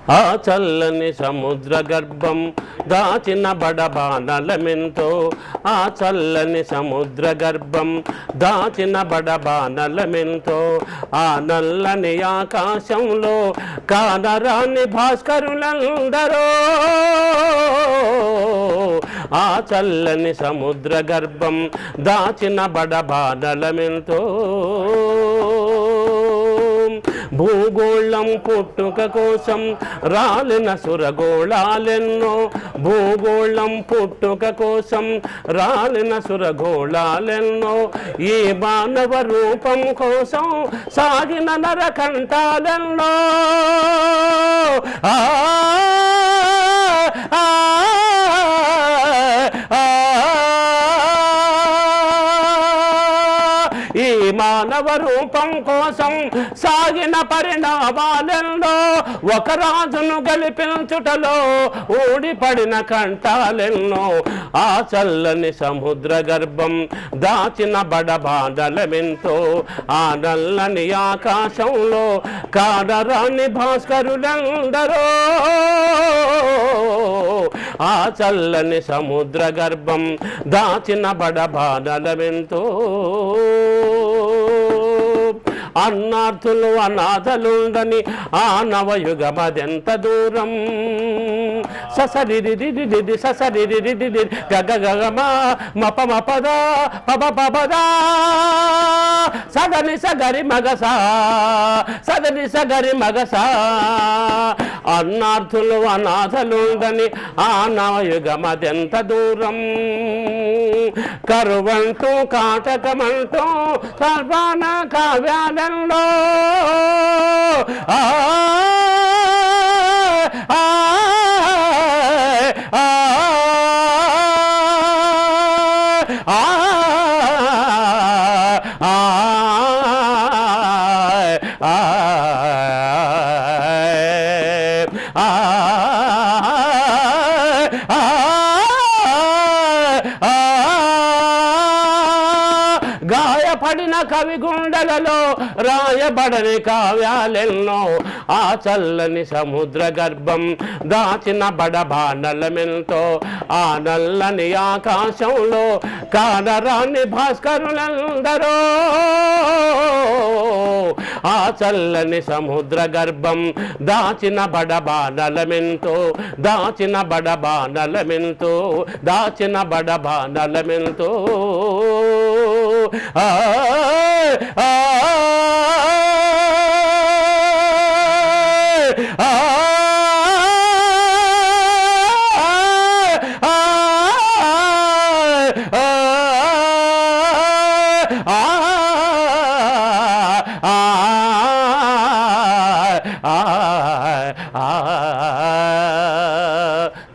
ఆ చల్లని సముద్ర గర్భం దాచిన బడబానలమెంతో ఆ చల్లని సముద్ర గర్భం దాచిన బడబానలమెంతో ఆ నల్లని ఆకాశంలో కానరాని భాస్కరులందరూ ఆ చల్లని సముద్ర గర్భం దాచిన బడబానలమెంతో భూగోళం పుట్టుక కోసం రాలిన సురగోళాలెన్నో భూగోళం పుట్టుక కోసం రాలిన సురగోళాలెన్నో ఈ మానవ రూపం కోసం సాగిన నరకంఠాలెన్నో ఈ మానవ రూపం కోసం సాగిన పరిణామాలెన్నో ఒక రాజును గెలిపించుటలో ఊడిపడిన కంఠాలెన్నో ఆ చల్లని సముద్ర గర్భం దాచిన బడబానలమెంతో ఆ నల్లని ఆకాశంలో కానరాని భాస్కరులందరూ ఆ చల్లని సముద్ర గర్భం దాచిన బడబానలమెంతో అన్నార్థులు అనాథలుండని ఆ నవయుగమదెంత దూరం ససరిరిరిరిరి ససరిరిరిరిరి గగగమా మప మపద పప పపదా సదని సగరి మగసా సదని సగరి మగసా అన్నార్థులు అనాథలుండని ఆ నవయుగమదెంత దూరం కరువంటూ కాటకమంటూ సర్వాన కావ్యాలలో గాయపడిన కవి గుండెలలో రాయబడని కావ్యాలెన్నో ఆ చల్లని సముద్ర గర్భం దాచిన బడబానలమెంతో ఆ నల్లని ఆకాశంలో కానరాని భాస్కరులందరూ ఆ చల్లని సముద్ర గర్భం దాచిన బడబానలమెంతో దాచిన బడబానలమెంతో దాచిన బడబానలమెంతో ఆ